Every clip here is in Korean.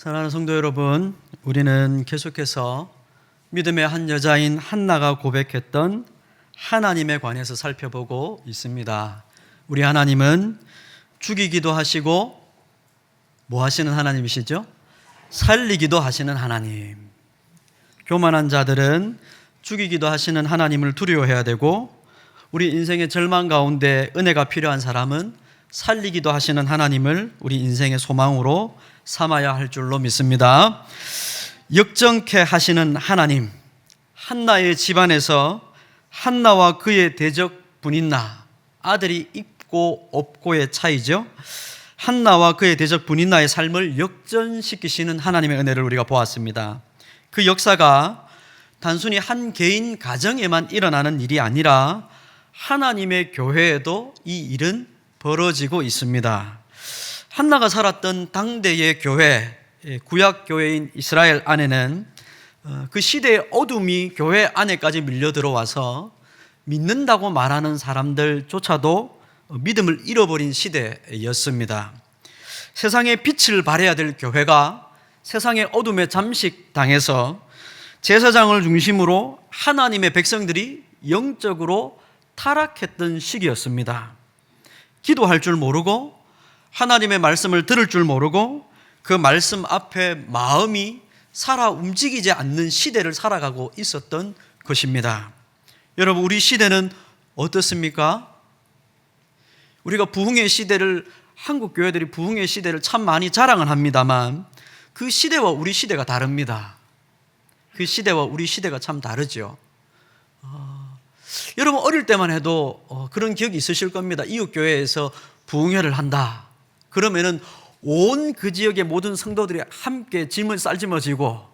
사랑하는 성도 여러분, 우리는 계속해서 믿음의 한 여자인 한나가 고백했던 하나님에 관해서 살펴보고 있습니다. 우리 하나님은 죽이기도 하시고 뭐 하시는 하나님이시죠? 살리기도 하시는 하나님. 교만한 자들은 죽이기도 하시는 하나님을 두려워해야 되고, 우리 인생의 절망 가운데 은혜가 필요한 사람은 살리기도 하시는 하나님을 우리 인생의 소망으로 삼아야 할 줄로 믿습니다. 역정케 하시는 하나님. 한나의 집안에서 한나와 그의 대적 분인나, 아들이 있고 없고의 차이죠. 한나와 그의 대적 분인나의 삶을 역전시키시는 하나님의 은혜를 우리가 보았습니다. 그 역사가 단순히 한 개인 가정에만 일어나는 일이 아니라 하나님의 교회에도 이 일은 벌어지고 있습니다. 한나가 살았던 당대의 교회, 구약 교회인 이스라엘 안에는 그 시대의 어둠이 교회 안에까지 밀려 들어와서 믿는다고 말하는 사람들조차도 믿음을 잃어버린 시대였습니다. 세상에 빛을 발해야 될 교회가 세상의 어둠에 잠식당해서 제사장을 중심으로 하나님의 백성들이 영적으로 타락했던 시기였습니다. 기도할 줄 모르고 하나님의 말씀을 들을 줄 모르고 그 말씀 앞에 마음이 살아 움직이지 않는 시대를 살아가고 있었던 것입니다. 여러분, 우리 시대는 어떻습니까? 우리가 부흥의 시대를, 한국 교회들이 부흥의 시대를 참 많이 자랑을 합니다만 그 시대와 우리 시대가 다릅니다. 그 시대와 우리 시대가 참 다르죠. 여러분, 어릴 때만 해도 그런 기억이 있으실 겁니다. 이웃교회에서 부흥회를 한다. 그러면은 온 그 지역의 모든 성도들이 함께 짐을 쌀짐어지고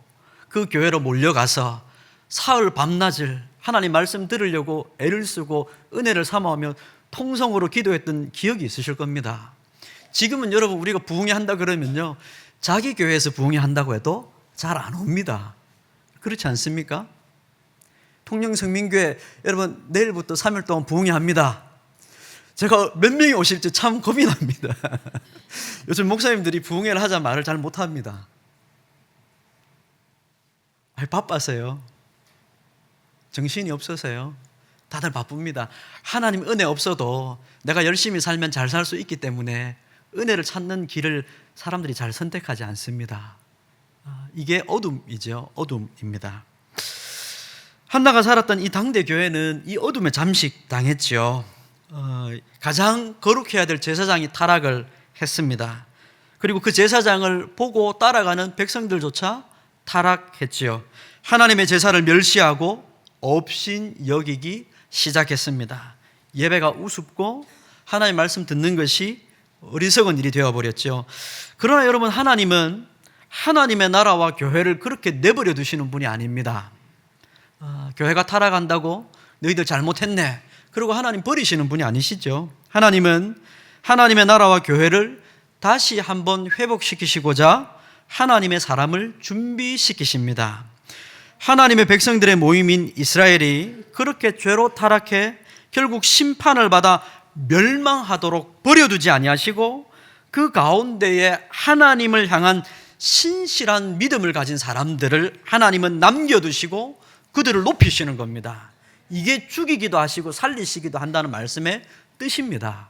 그 교회로 몰려가서 사흘 밤낮을 하나님 말씀 들으려고 애를 쓰고 은혜를 삼아오며 통성으로 기도했던 기억이 있으실 겁니다. 지금은 여러분, 우리가 부흥회 한다 그러면요, 자기 교회에서 부흥회 한다고 해도 잘 안 옵니다. 그렇지 않습니까? 통영성민교회 여러분, 내일부터 3일 동안 부흥회 합니다. 제가 몇 명이 오실지 참 겁이 납니다. 요즘 목사님들이 부흥회를 하자 말을 잘 못합니다. 바빠서요. 정신이 없어서요. 다들 바쁩니다. 하나님 은혜 없어도 내가 열심히 살면 잘 살 수 있기 때문에 은혜를 찾는 길을 사람들이 잘 선택하지 않습니다. 이게 어둠이죠. 어둠입니다. 한나가 살았던 이 당대 교회는 이 어둠에 잠식당했죠. 가장 거룩해야 될 제사장이 타락을 했습니다. 그리고 그 제사장을 보고 따라가는 백성들조차 타락했지요. 하나님의 제사를 멸시하고 업신 여기기 시작했습니다. 예배가 우습고 하나님의 말씀 듣는 것이 어리석은 일이 되어버렸죠. 그러나 여러분, 하나님은 하나님의 나라와 교회를 그렇게 내버려 두시는 분이 아닙니다. 교회가 타락한다고 너희들 잘못했네, 그리고 하나님 버리시는 분이 아니시죠. 하나님은 하나님의 나라와 교회를 다시 한번 회복시키시고자 하나님의 사람을 준비시키십니다. 하나님의 백성들의 모임인 이스라엘이 그렇게 죄로 타락해 결국 심판을 받아 멸망하도록 버려두지 아니하시고 그 가운데에 하나님을 향한 신실한 믿음을 가진 사람들을 하나님은 남겨두시고 그들을 높이시는 겁니다. 이게 죽이기도 하시고 살리시기도 한다는 말씀의 뜻입니다.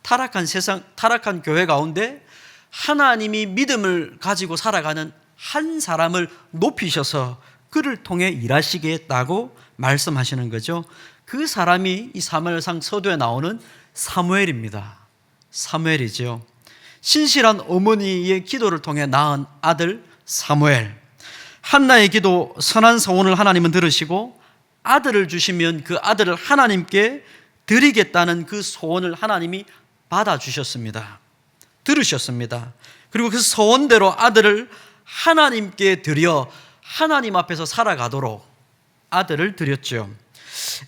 타락한 세상, 타락한 교회 가운데 하나님이 믿음을 가지고 살아가는 한 사람을 높이셔서 그를 통해 일하시겠다고 말씀하시는 거죠. 그 사람이 이 사무엘상 서두에 나오는 사무엘입니다. 사무엘이죠. 신실한 어머니의 기도를 통해 낳은 아들 사무엘. 한나의 기도, 선한 서원을 하나님은 들으시고 아들을 주시면 그 아들을 하나님께 드리겠다는 그 소원을 하나님이 받아주셨습니다. 들으셨습니다. 그리고 그 소원대로 아들을 하나님께 드려 하나님 앞에서 살아가도록 아들을 드렸죠.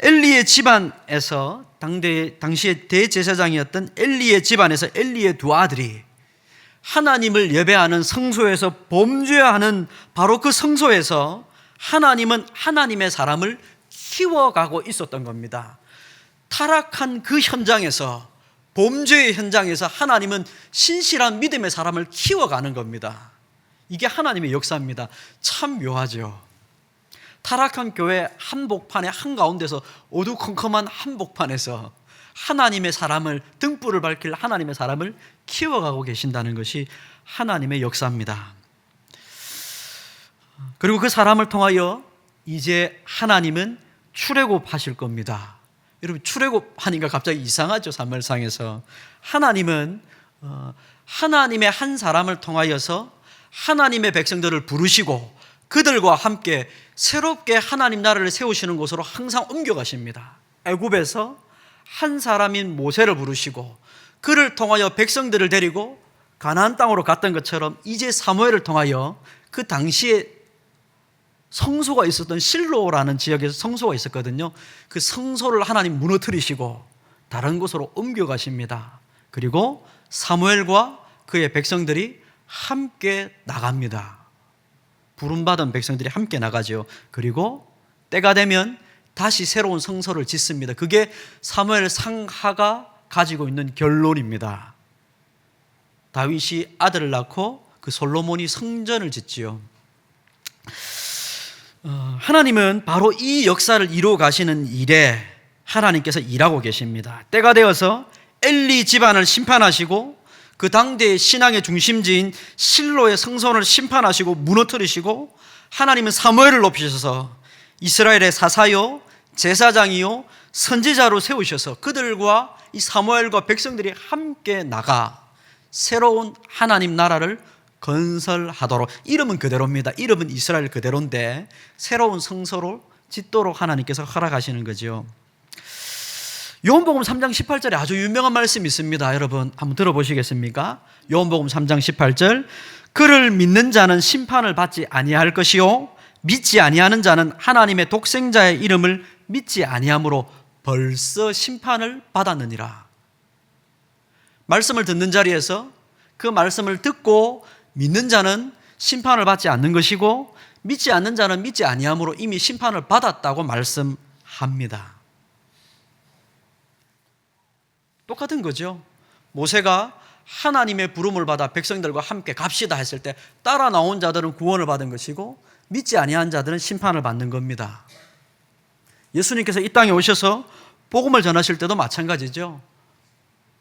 엘리의 집안에서 당시의 대제사장이었던 엘리의 집안에서 엘리의 두 아들이 하나님을 예배하는 성소에서 범죄하는 바로 그 성소에서 하나님은 하나님의 사람을 키워가고 있었던 겁니다. 타락한 그 현장에서, 범죄의 현장에서 하나님은 신실한 믿음의 사람을 키워가는 겁니다. 이게 하나님의 역사입니다. 참 묘하죠. 타락한 교회 한복판의 한가운데서 어두컴컴한 한복판에서 하나님의 사람을, 등불을 밝힐 하나님의 사람을 키워가고 계신다는 것이 하나님의 역사입니다. 그리고 그 사람을 통하여 이제 하나님은 출애굽하실 겁니다. 여러분, 출애굽하니까 갑자기 이상하죠. 사무엘상에서 하나님은 하나님의 한 사람을 통하여서 하나님의 백성들을 부르시고 그들과 함께 새롭게 하나님 나라를 세우시는 곳으로 항상 옮겨가십니다. 애굽에서 한 사람인 모세를 부르시고 그를 통하여 백성들을 데리고 가나안 땅으로 갔던 것처럼 이제 사무엘을 통하여 그 당시에 성소가 있었던 실로라는 지역에서 성소가 있었거든요. 그 성소를 하나님 무너뜨리시고 다른 곳으로 옮겨가십니다. 그리고 사무엘과 그의 백성들이 함께 나갑니다. 부름받은 백성들이 함께 나가죠. 그리고 때가 되면 다시 새로운 성소를 짓습니다. 그게 사무엘 상하가 가지고 있는 결론입니다. 다윗이 아들을 낳고 그 솔로몬이 성전을 짓지요. 하나님은 바로 이 역사를 이루어 가시는 일에 하나님께서 일하고 계십니다. 때가 되어서 엘리 집안을 심판하시고 그 당대의 신앙의 중심지인 실로의 성전을 심판하시고 무너뜨리시고 하나님은 사무엘을 높이셔서 이스라엘의 사사요 제사장이요 선지자로 세우셔서 그들과 이 사무엘과 백성들이 함께 나가 새로운 하나님 나라를 건설하도록, 이름은 그대로입니다. 이름은 이스라엘 그대로인데 새로운 성소로 짓도록 하나님께서 허락하시는 거죠. 요한복음 3장 18절에 아주 유명한 말씀이 있습니다. 여러분 한번 들어보시겠습니까? 요한복음 3장 18절, 그를 믿는 자는 심판을 받지 아니할 것이요 믿지 아니하는 자는 하나님의 독생자의 이름을 믿지 아니함으로 벌써 심판을 받았느니라. 말씀을 듣는 자리에서 그 말씀을 듣고 믿는 자는 심판을 받지 않는 것이고 믿지 않는 자는 믿지 아니함으로 이미 심판을 받았다고 말씀합니다. 똑같은 거죠. 모세가 하나님의 부름을 받아 백성들과 함께 갑시다 했을 때 따라 나온 자들은 구원을 받은 것이고 믿지 아니한 자들은 심판을 받는 겁니다. 예수님께서 이 땅에 오셔서 복음을 전하실 때도 마찬가지죠.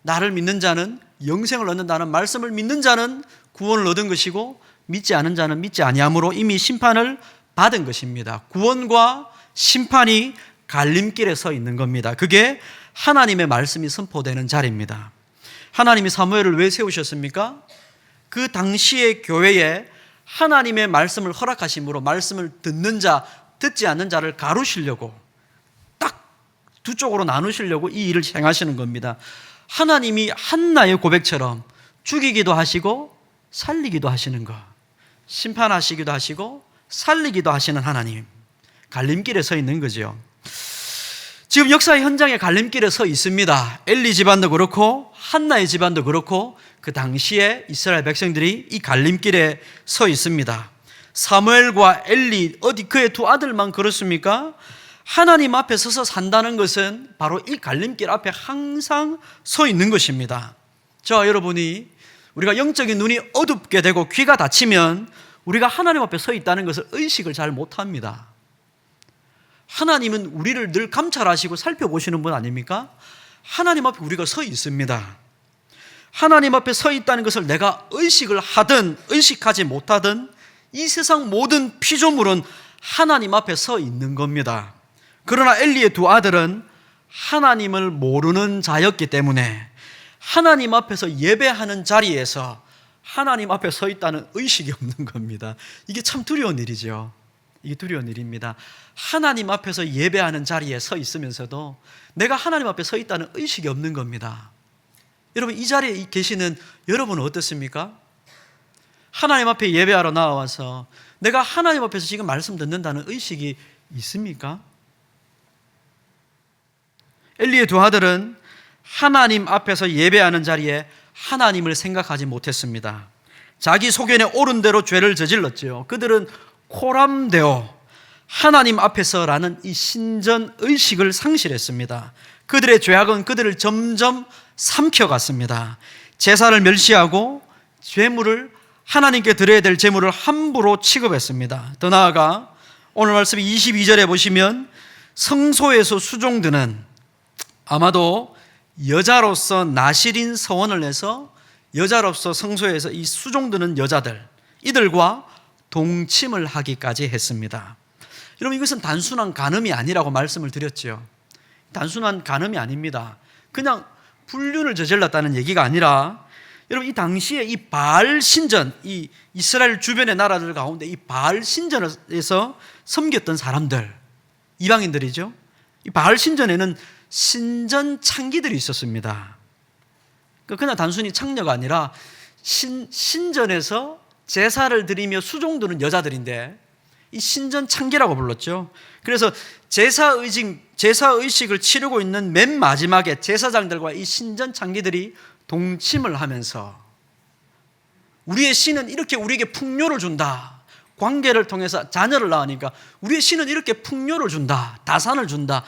나를 믿는 자는 영생을 얻는다는 말씀을 믿는 자는 구원을 얻은 것이고 믿지 않은 자는 믿지 아니함으로 이미 심판을 받은 것입니다. 구원과 심판이 갈림길에 서 있는 겁니다. 그게 하나님의 말씀이 선포되는 자리입니다. 하나님이 사무엘을 왜 세우셨습니까? 그 당시의 교회에 하나님의 말씀을 허락하심으로 말씀을 듣는 자, 듣지 않는 자를 가르시려고 딱 두 쪽으로 나누시려고 이 일을 행하시는 겁니다. 하나님이 한나의 고백처럼 죽이기도 하시고 살리기도 하시는 것, 심판하시기도 하시고 살리기도 하시는 하나님, 갈림길에 서 있는 거죠. 지금 역사의 현장에 갈림길에 서 있습니다. 엘리 집안도 그렇고 한나의 집안도 그렇고 그 당시에 이스라엘 백성들이 이 갈림길에 서 있습니다. 사무엘과 엘리, 어디 그의 두 아들만 그렇습니까? 하나님 앞에 서서 산다는 것은 바로 이 갈림길 앞에 항상 서 있는 것입니다. 저와 여러분이 우리가 영적인 눈이 어둡게 되고 귀가 닫히면 우리가 하나님 앞에 서 있다는 것을 의식을 잘 못합니다. 하나님은 우리를 늘 감찰하시고 살펴보시는 분 아닙니까? 하나님 앞에 우리가 서 있습니다. 하나님 앞에 서 있다는 것을 내가 의식을 하든 의식하지 못하든 이 세상 모든 피조물은 하나님 앞에 서 있는 겁니다. 그러나 엘리의 두 아들은 하나님을 모르는 자였기 때문에 하나님 앞에서 예배하는 자리에서 하나님 앞에 서 있다는 의식이 없는 겁니다. 이게 참 두려운 일이죠. 이게 두려운 일입니다. 하나님 앞에서 예배하는 자리에 서 있으면서도 내가 하나님 앞에 서 있다는 의식이 없는 겁니다. 여러분, 이 자리에 계시는 여러분은 어떻습니까? 하나님 앞에 예배하러 나와서 내가 하나님 앞에서 지금 말씀 듣는다는 의식이 있습니까? 엘리의 두 아들은 하나님 앞에서 예배하는 자리에 하나님을 생각하지 못했습니다. 자기 소견에 옳은 대로 죄를 저질렀죠. 그들은 코람되어 하나님 앞에서라는 이 신전 의식을 상실했습니다. 그들의 죄악은 그들을 점점 삼켜갔습니다. 제사를 멸시하고 죄물을 하나님께 드려야 될 제물을 함부로 취급했습니다. 더 나아가 오늘 말씀 22절에 보시면 성소에서 수종드는, 아마도 여자로서 나실인 서원을 해서 여자로서 성소에서 이 수종드는 여자들, 이들과 동침을 하기까지 했습니다. 여러분, 이것은 단순한 간음이 아니라고 말씀을 드렸죠. 단순한 간음이 아닙니다. 그냥 불륜을 저질렀다는 얘기가 아니라, 여러분, 이 당시에 이 바알 신전, 이 이스라엘 주변의 나라들 가운데 이 바알 신전에서 섬겼던 사람들, 이방인들이죠. 이 바알 신전에는 신전 창기들이 있었습니다. 그냥 단순히 창녀가 아니라 신전에서 제사를 드리며 수종드는 여자들인데 이 신전 창기라고 불렀죠. 그래서 제사의식을 치르고 있는 맨 마지막에 제사장들과 이 신전 창기들이 동침을 하면서, 우리의 신은 이렇게 우리에게 풍요를 준다, 관계를 통해서 자녀를 낳으니까 우리의 신은 이렇게 풍요를 준다, 다산을 준다,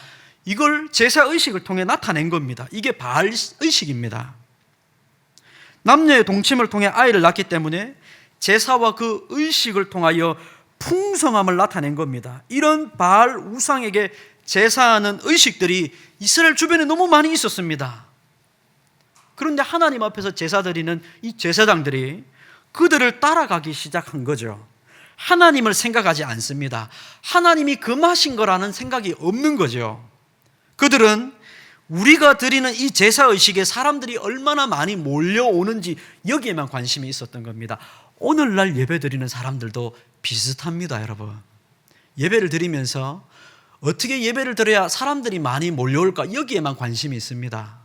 이걸 제사의식을 통해 나타낸 겁니다. 이게 바알 의식입니다. 남녀의 동침을 통해 아이를 낳기 때문에 제사와 그 의식을 통하여 풍성함을 나타낸 겁니다. 이런 바알 우상에게 제사하는 의식들이 이스라엘 주변에 너무 많이 있었습니다. 그런데 하나님 앞에서 제사 드리는 이 제사장들이 그들을 따라가기 시작한 거죠. 하나님을 생각하지 않습니다. 하나님이 금하신 거라는 생각이 없는 거죠. 그들은 우리가 드리는 이 제사의식에 사람들이 얼마나 많이 몰려오는지 여기에만 관심이 있었던 겁니다. 오늘날 예배 드리는 사람들도 비슷합니다, 여러분. 예배를 드리면서 어떻게 예배를 드려야 사람들이 많이 몰려올까, 여기에만 관심이 있습니다.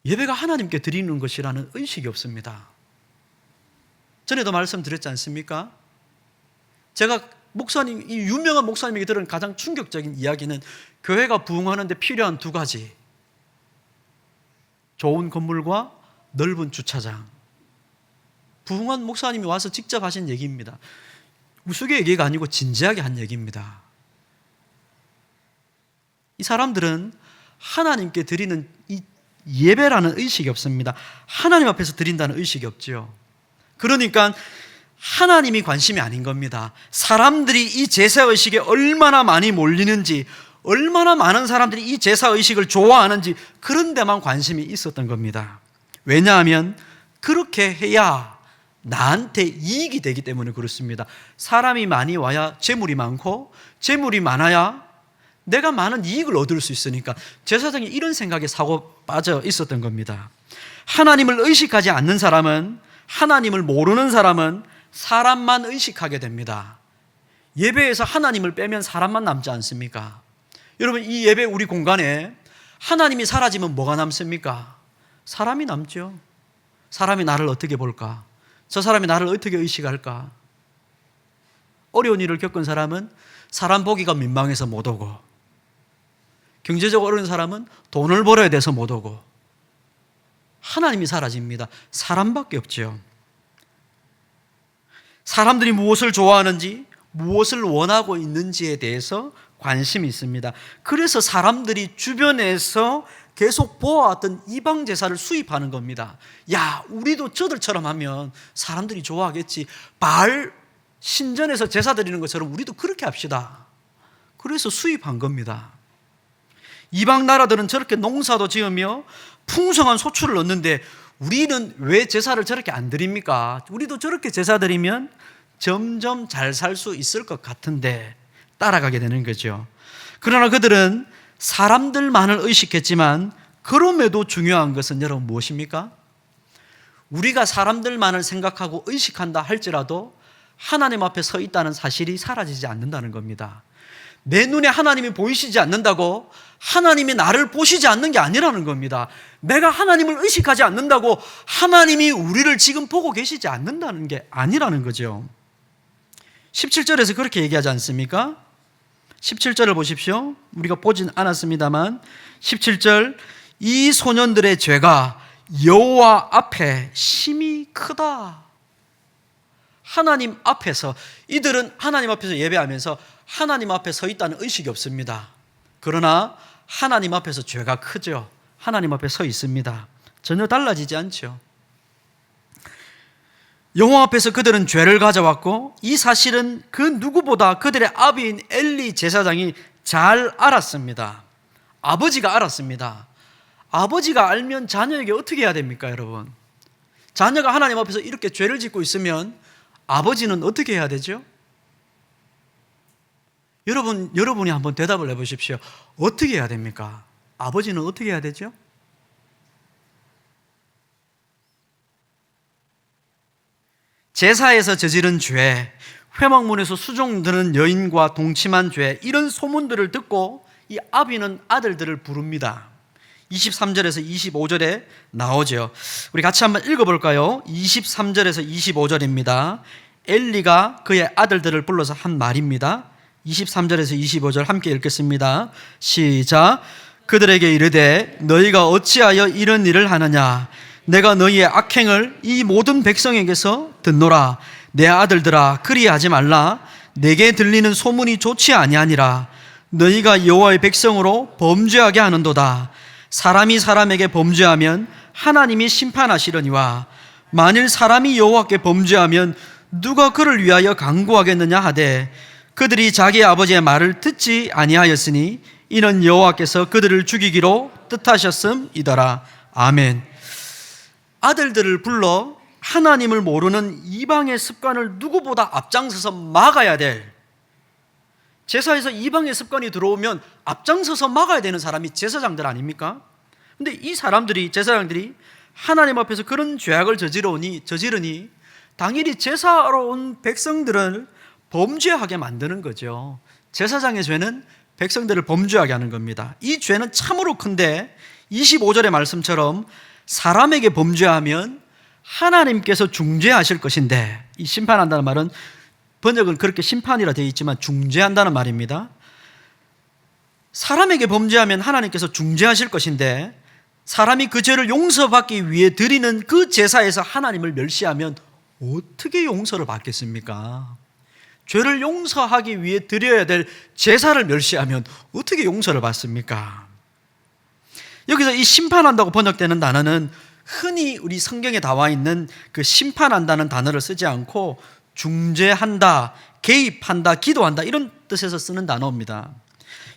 예배가 하나님께 드리는 것이라는 의식이 없습니다. 전에도 말씀드렸지 않습니까? 제가 이 유명한 목사님에게 들은 가장 충격적인 이야기는 교회가 부흥하는 데 필요한 두 가지, 좋은 건물과 넓은 주차장. 부흥한 목사님이 와서 직접 하신 얘기입니다. 우스개 얘기가 아니고 진지하게 한 얘기입니다. 이 사람들은 하나님께 드리는 이 예배라는 의식이 없습니다. 하나님 앞에서 드린다는 의식이 없죠. 그러니까 하나님이 관심이 아닌 겁니다. 사람들이 이 제사의식에 얼마나 많이 몰리는지, 얼마나 많은 사람들이 이 제사의식을 좋아하는지, 그런 데만 관심이 있었던 겁니다. 왜냐하면 그렇게 해야 나한테 이익이 되기 때문에 그렇습니다. 사람이 많이 와야 재물이 많고, 재물이 많아야 내가 많은 이익을 얻을 수 있으니까 제사장이 이런 생각에 사고 빠져 있었던 겁니다. 하나님을 의식하지 않는 사람은, 하나님을 모르는 사람은 사람만 의식하게 됩니다. 예배에서 하나님을 빼면 사람만 남지 않습니까? 여러분, 이 예배 우리 공간에 하나님이 사라지면 뭐가 남습니까? 사람이 남죠. 사람이 나를 어떻게 볼까? 저 사람이 나를 어떻게 의식할까? 어려운 일을 겪은 사람은 사람 보기가 민망해서 못 오고, 경제적으로 어려운 사람은 돈을 벌어야 돼서 못 오고, 하나님이 사라집니다. 사람밖에 없죠. 사람들이 무엇을 좋아하는지, 무엇을 원하고 있는지에 대해서 관심이 있습니다. 그래서 사람들이 주변에서 계속 보아왔던 이방 제사를 수입하는 겁니다. 야, 우리도 저들처럼 하면 사람들이 좋아하겠지. 바알 신전에서 제사 드리는 것처럼 우리도 그렇게 합시다. 그래서 수입한 겁니다. 이방 나라들은 저렇게 농사도 지으며 풍성한 소출을 얻는데 우리는 왜 제사를 저렇게 안 드립니까? 우리도 저렇게 제사 드리면 점점 잘 살 수 있을 것 같은데 따라가게 되는 거죠. 그러나 그들은 사람들만을 의식했지만, 그럼에도 중요한 것은 여러분 무엇입니까? 우리가 사람들만을 생각하고 의식한다 할지라도 하나님 앞에 서 있다는 사실이 사라지지 않는다는 겁니다. 내 눈에 하나님이 보이시지 않는다고 하나님이 나를 보시지 않는 게 아니라는 겁니다. 내가 하나님을 의식하지 않는다고 하나님이 우리를 지금 보고 계시지 않는다는 게 아니라는 거죠. 17절에서 그렇게 얘기하지 않습니까? 17절을 보십시오. 우리가 보진 않았습니다만 17절, 이 소년들의 죄가 여호와 앞에 심히 크다. 하나님 앞에서, 이들은 하나님 앞에서 예배하면서 하나님 앞에 서 있다는 의식이 없습니다. 그러나 하나님 앞에서 죄가 크죠. 하나님 앞에 서 있습니다. 전혀 달라지지 않죠. 여호와 앞에서 그들은 죄를 가져왔고 이 사실은 그 누구보다 그들의 아비인 엘리 제사장이 잘 알았습니다. 아버지가 알았습니다. 아버지가 알면 자녀에게 어떻게 해야 됩니까, 여러분? 자녀가 하나님 앞에서 이렇게 죄를 짓고 있으면 아버지는 어떻게 해야 되죠? 여러분이 한번 대답을 해보십시오. 어떻게 해야 됩니까? 아버지는 어떻게 해야 되죠? 제사에서 저지른 죄, 회막문에서 수종 드는 여인과 동침한 죄, 이런 소문들을 듣고 이 아비는 아들들을 부릅니다. 23절에서 25절에 나오죠. 우리 같이 한번 읽어볼까요? 23절에서 25절입니다. 엘리가 그의 아들들을 불러서 한 말입니다. 23절에서 25절 함께 읽겠습니다. 시작. 그들에게 이르되 너희가 어찌하여 이런 일을 하느냐? 내가 너희의 악행을 이 모든 백성에게서 듣노라. 내 아들들아, 그리하지 말라. 내게 들리는 소문이 좋지 아니하니라. 너희가 여호와의 백성으로 범죄하게 하는도다. 사람이 사람에게 범죄하면 하나님이 심판하시려니와 만일 사람이 여호와께 범죄하면 누가 그를 위하여 강구하겠느냐 하되 그들이 자기 아버지의 말을 듣지 아니하였으니 이는 여호와께서 그들을 죽이기로 뜻하셨음이더라. 아멘. 아들들을 불러 하나님을 모르는 이방의 습관을 누구보다 앞장서서 막아야 될, 제사에서 이방의 습관이 들어오면 앞장서서 막아야 되는 사람이 제사장들 아닙니까? 근데 이 사람들이, 제사장들이 하나님 앞에서 그런 죄악을 저지르니 당연히 제사하러 온 백성들을 범죄하게 만드는 거죠. 제사장의 죄는 백성들을 범죄하게 하는 겁니다. 이 죄는 참으로 큰데 25절의 말씀처럼 사람에게 범죄하면 하나님께서 중재하실 것인데, 이 심판한다는 말은 번역은 그렇게 심판이라 되어 있지만 중재한다는 말입니다. 사람에게 범죄하면 하나님께서 중재하실 것인데 사람이 그 죄를 용서받기 위해 드리는 그 제사에서 하나님을 멸시하면 어떻게 용서를 받겠습니까? 죄를 용서하기 위해 드려야 될 제사를 멸시하면 어떻게 용서를 받습니까? 여기서 이 심판한다고 번역되는 단어는 흔히 우리 성경에 나와 있는 그 심판한다는 단어를 쓰지 않고 중재한다, 개입한다, 기도한다 이런 뜻에서 쓰는 단어입니다.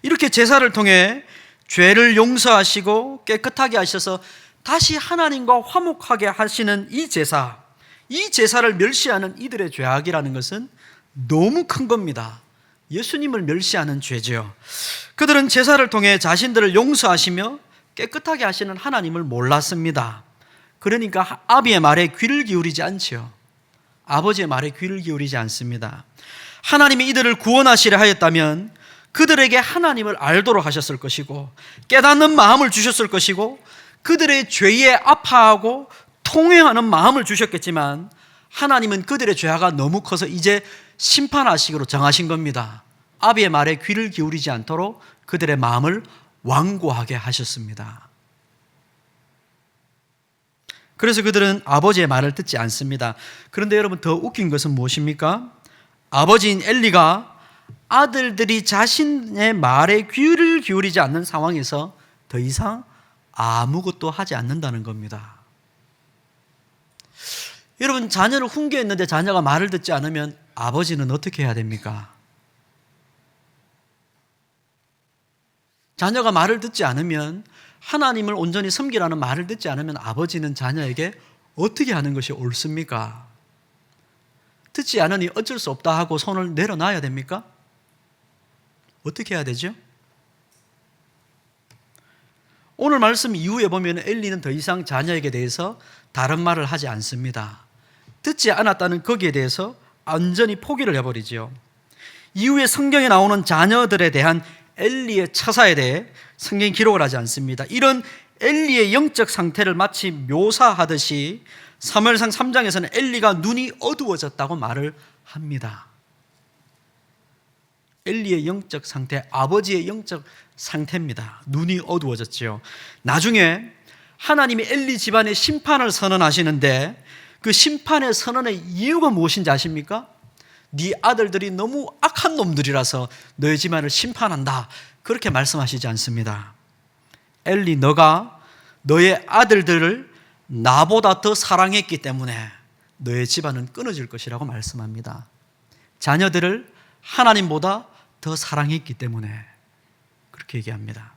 이렇게 제사를 통해 죄를 용서하시고 깨끗하게 하셔서 다시 하나님과 화목하게 하시는 이 제사를 멸시하는 이들의 죄악이라는 것은 너무 큰 겁니다. 예수님을 멸시하는 죄죠. 그들은 제사를 통해 자신들을 용서하시며 깨끗하게 하시는 하나님을 몰랐습니다. 그러니까 아비의 말에 귀를 기울이지 않죠. 아버지의 말에 귀를 기울이지 않습니다. 하나님이 이들을 구원하시려 하였다면 그들에게 하나님을 알도록 하셨을 것이고 깨닫는 마음을 주셨을 것이고 그들의 죄에 아파하고 통회하는 마음을 주셨겠지만 하나님은 그들의 죄가 너무 커서 이제 심판하시기로 정하신 겁니다. 아비의 말에 귀를 기울이지 않도록 그들의 마음을 완고하게 하셨습니다. 그래서 그들은 아버지의 말을 듣지 않습니다. 그런데 여러분, 더 웃긴 것은 무엇입니까? 아버지인 엘리가 아들들이 자신의 말에 귀를 기울이지 않는 상황에서 더 이상 아무것도 하지 않는다는 겁니다. 여러분, 자녀를 훈계했는데 자녀가 말을 듣지 않으면 아버지는 어떻게 해야 됩니까? 자녀가 말을 듣지 않으면, 하나님을 온전히 섬기라는 말을 듣지 않으면 아버지는 자녀에게 어떻게 하는 것이 옳습니까? 듣지 않으니 어쩔 수 없다 하고 손을 내려놔야 됩니까? 어떻게 해야 되죠? 오늘 말씀 이후에 보면 엘리는 더 이상 자녀에게 대해서 다른 말을 하지 않습니다. 듣지 않았다는 거기에 대해서 완전히 포기를 해버리죠. 이후에 성경에 나오는 자녀들에 대한 엘리의 처사에 대해 성경이 기록을 하지 않습니다. 이런 엘리의 영적 상태를 마치 묘사하듯이 사무엘상 3장에서는 엘리가 눈이 어두워졌다고 말을 합니다. 엘리의 영적 상태, 아버지의 영적 상태입니다. 눈이 어두워졌죠. 나중에 하나님이 엘리 집안의 심판을 선언하시는데 그 심판의 선언의 이유가 무엇인지 아십니까? 네 아들들이 너무 악한 놈들이라서 너희 집안을 심판한다, 그렇게 말씀하시지 않습니다. 엘리, 너가 너의 아들들을 나보다 더 사랑했기 때문에 너의 집안은 끊어질 것이라고 말씀합니다. 자녀들을 하나님보다 더 사랑했기 때문에 그렇게 얘기합니다.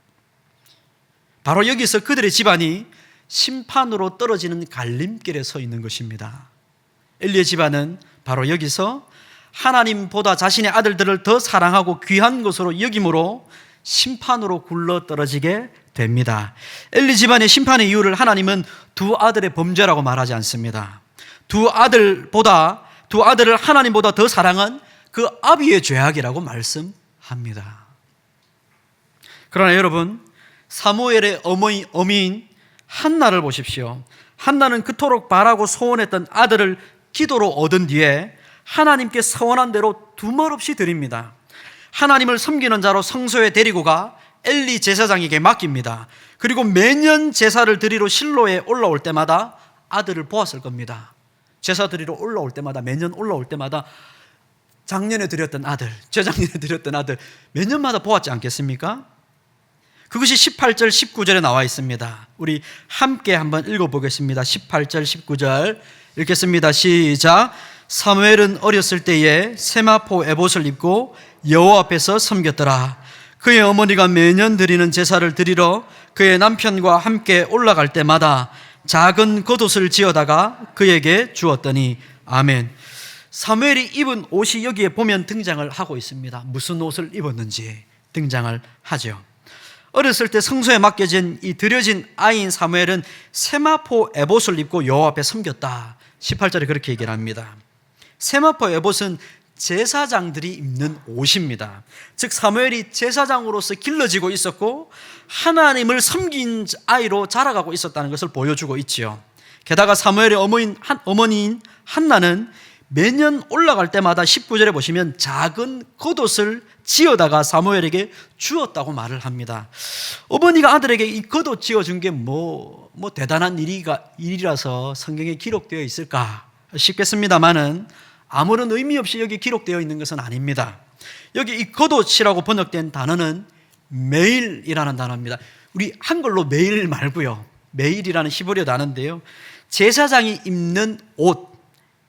바로 여기서 그들의 집안이 심판으로 떨어지는 갈림길에 서 있는 것입니다. 엘리의 집안은 바로 여기서 하나님보다 자신의 아들들을 더 사랑하고 귀한 것으로 여김으로 심판으로 굴러 떨어지게 됩니다. 엘리 집안의 심판의 이유를 하나님은 두 아들의 범죄라고 말하지 않습니다. 두 아들을 하나님보다 더 사랑한 그 아비의 죄악이라고 말씀합니다. 그러나 여러분, 사무엘의 어미인 한나를 보십시오. 한나는 그토록 바라고 소원했던 아들을 기도로 얻은 뒤에 하나님께 서원한 대로 두말 없이 드립니다. 하나님을 섬기는 자로 성소에 데리고 가 엘리 제사장에게 맡깁니다. 그리고 매년 제사를 드리러 실로에 올라올 때마다 아들을 보았을 겁니다. 제사 드리러 올라올 때마다, 매년 올라올 때마다 작년에 드렸던 아들, 재작년에 드렸던 아들 몇 년마다 보았지 않겠습니까? 그것이 18절, 19절에 나와 있습니다. 우리 함께 한번 읽어보겠습니다. 18절, 19절 읽겠습니다. 시작. 사무엘은 어렸을 때에 세마포 에봇을 입고 여호와 앞에서 섬겼더라. 그의 어머니가 매년 드리는 제사를 드리러 그의 남편과 함께 올라갈 때마다 작은 겉옷을 지어다가 그에게 주었더니 아멘. 사무엘이 입은 옷이 여기에 보면 등장을 하고 있습니다. 무슨 옷을 입었는지 등장을 하죠. 어렸을 때 성소에 맡겨진 이 드려진 아이인 사무엘은 세마포 에봇을 입고 여호와 앞에 섬겼다. 18절에 그렇게 얘기를 합니다. 세마포 에봇은 제사장들이 입는 옷입니다. 즉 사무엘이 제사장으로서 길러지고 있었고 하나님을 섬긴 아이로 자라가고 있었다는 것을 보여주고 있지요. 게다가 사무엘의 어머니인 한나는 매년 올라갈 때마다 19절에 보시면 작은 겉옷을 지어다가 사무엘에게 주었다고 말을 합니다. 어머니가 아들에게 이 겉옷 지어준 게 뭐 대단한 일이라서 성경에 기록되어 있을까 싶겠습니다만은 아무런 의미 없이 여기 기록되어 있는 것은 아닙니다. 여기 이 겉옷이라고 번역된 단어는 메일이라는 단어입니다. 우리 한글로 메일 말고요, 메일이라는 히브리어 단어인데요, 제사장이 입는 옷,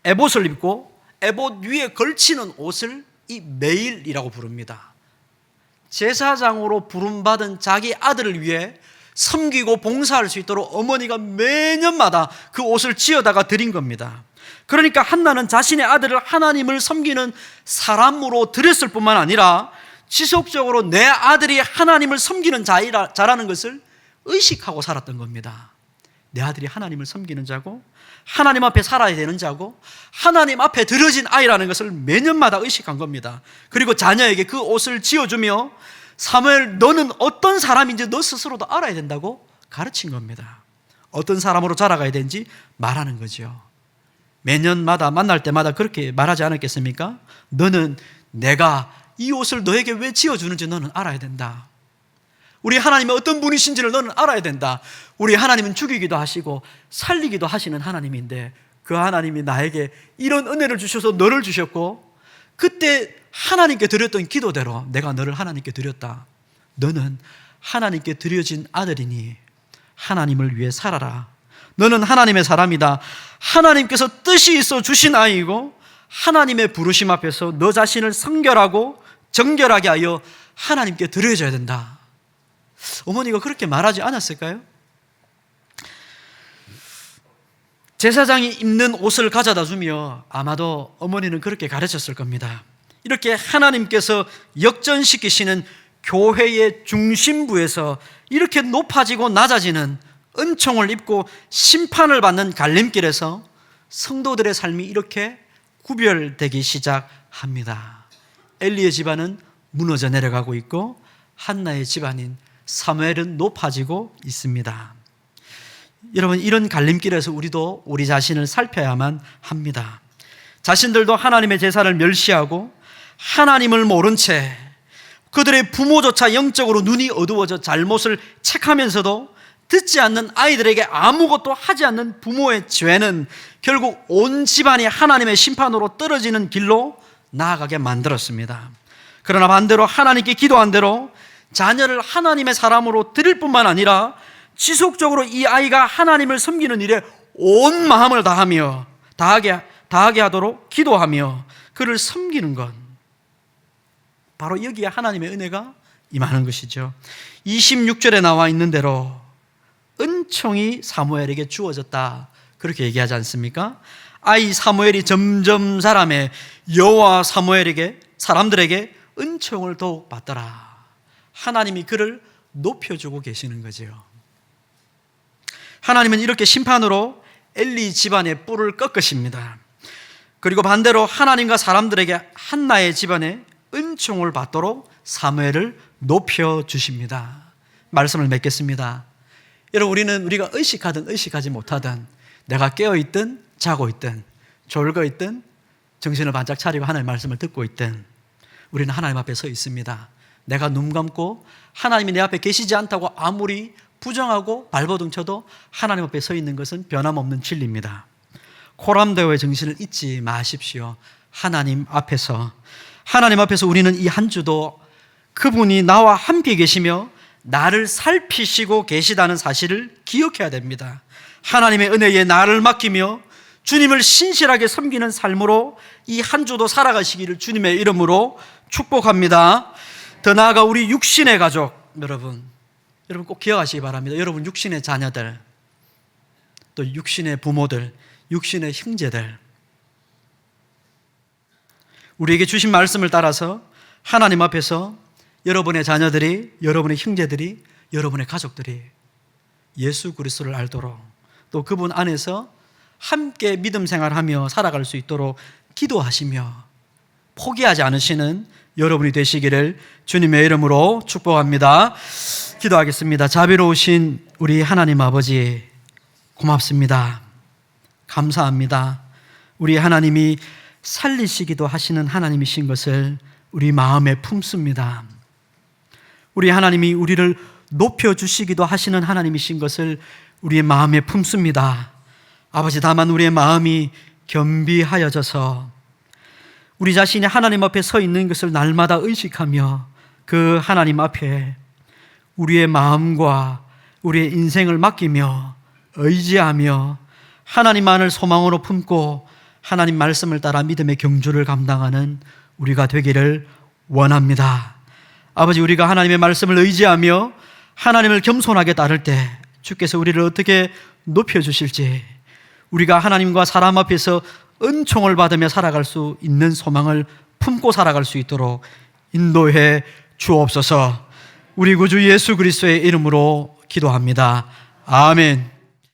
에봇을 입고 에봇 위에 걸치는 옷을 이 메일이라고 부릅니다. 제사장으로 부름받은 자기 아들을 위해 섬기고 봉사할 수 있도록 어머니가 매년마다 그 옷을 지어다가 드린 겁니다. 그러니까 한나는 자신의 아들을 하나님을 섬기는 사람으로 드렸을 뿐만 아니라 지속적으로 내 아들이 하나님을 섬기는 자라는 것을 의식하고 살았던 겁니다. 내 아들이 하나님을 섬기는 자고 하나님 앞에 살아야 되는 자고 하나님 앞에 드려진 아이라는 것을 매년마다 의식한 겁니다. 그리고 자녀에게 그 옷을 지어주며 사무엘, 너는 어떤 사람인지 너 스스로도 알아야 된다고 가르친 겁니다. 어떤 사람으로 자라가야 되는지 말하는 거죠. 매년마다 만날 때마다 그렇게 말하지 않았겠습니까? 너는 내가 이 옷을 너에게 왜 지어주는지 너는 알아야 된다. 우리 하나님은 어떤 분이신지를 너는 알아야 된다. 우리 하나님은 죽이기도 하시고 살리기도 하시는 하나님인데 그 하나님이 나에게 이런 은혜를 주셔서 너를 주셨고 그때 하나님께 드렸던 기도대로 내가 너를 하나님께 드렸다. 너는 하나님께 드려진 아들이니 하나님을 위해 살아라. 너는 하나님의 사람이다. 하나님께서 뜻이 있어 주신 아이이고 하나님의 부르심 앞에서 너 자신을 성결하고 정결하게 하여 하나님께 드려줘야 된다. 어머니가 그렇게 말하지 않았을까요? 제사장이 입는 옷을 가져다 주며 아마도 어머니는 그렇게 가르쳤을 겁니다. 이렇게 하나님께서 역전시키시는 교회의 중심부에서 이렇게 높아지고 낮아지는 은총을 입고 심판을 받는 갈림길에서 성도들의 삶이 이렇게 구별되기 시작합니다. 엘리의 집안은 무너져 내려가고 있고 한나의 집안인 사무엘은 높아지고 있습니다. 여러분, 이런 갈림길에서 우리도 우리 자신을 살펴야만 합니다. 자신들도 하나님의 제사를 멸시하고 하나님을 모른 채 그들의 부모조차 영적으로 눈이 어두워져 잘못을 책하면서도 듣지 않는 아이들에게 아무것도 하지 않는 부모의 죄는 결국 온 집안이 하나님의 심판으로 떨어지는 길로 나아가게 만들었습니다. 그러나 반대로 하나님께 기도한 대로 자녀를 하나님의 사람으로 드릴 뿐만 아니라 지속적으로 이 아이가 하나님을 섬기는 일에 온 마음을 다하며 다하게 하도록 기도하며 그를 섬기는 것, 바로 여기에 하나님의 은혜가 임하는 것이죠. 26절에 나와 있는 대로 은총이 사무엘에게 주어졌다, 그렇게 얘기하지 않습니까? 아이 사무엘이 점점 자라매 여호와 사람들에게 은총을 더욱 받더라. 하나님이 그를 높여주고 계시는 거죠. 하나님은 이렇게 심판으로 엘리 집안의 뿔을 꺾으십니다. 그리고 반대로 하나님과 사람들에게 한나의 집안에 은총을 받도록 사무엘을 높여주십니다. 말씀을 맺겠습니다. 여러분, 우리가 의식하든 의식하지 못하든, 내가 깨어있든 자고 있든 졸고 있든 정신을 반짝 차리고 하나님의 말씀을 듣고 있든, 우리는 하나님 앞에 서 있습니다. 내가 눈 감고 하나님이 내 앞에 계시지 않다고 아무리 부정하고 발버둥 쳐도 하나님 앞에 서 있는 것은 변함없는 진리입니다. 코람데오의 정신을 잊지 마십시오. 하나님 앞에서 우리는 이 한 주도 그분이 나와 함께 계시며 나를 살피시고 계시다는 사실을 기억해야 됩니다. 하나님의 은혜에 나를 맡기며 주님을 신실하게 섬기는 삶으로 이 한 주도 살아가시기를 주님의 이름으로 축복합니다. 더 나아가 우리 육신의 가족 여러분 꼭 기억하시기 바랍니다. 여러분 육신의 자녀들, 또 육신의 부모들, 육신의 형제들, 우리에게 주신 말씀을 따라서 하나님 앞에서 여러분의 자녀들이, 여러분의 형제들이, 여러분의 가족들이 예수 그리스도를 알도록, 또 그분 안에서 함께 믿음 생활하며 살아갈 수 있도록 기도하시며 포기하지 않으시는 여러분이 되시기를 주님의 이름으로 축복합니다. 기도하겠습니다. 자비로우신 우리 하나님 아버지, 고맙습니다. 감사합니다. 우리 하나님이 살리시기도 하시는 하나님이신 것을 우리 마음에 품습니다. 우리 하나님이 우리를 높여주시기도 하시는 하나님이신 것을 우리의 마음에 품습니다. 아버지, 다만 우리의 마음이 겸비하여져서 우리 자신이 하나님 앞에 서 있는 것을 날마다 의식하며 그 하나님 앞에 우리의 마음과 우리의 인생을 맡기며 의지하며 하나님만을 소망으로 품고 하나님 말씀을 따라 믿음의 경주를 감당하는 우리가 되기를 원합니다. 아버지, 우리가 하나님의 말씀을 의지하며 하나님을 겸손하게 따를 때 주께서 우리를 어떻게 높여주실지, 우리가 하나님과 사람 앞에서 은총을 받으며 살아갈 수 있는 소망을 품고 살아갈 수 있도록 인도해 주옵소서. 우리 구주 예수 그리스도의 이름으로 기도합니다. 아멘.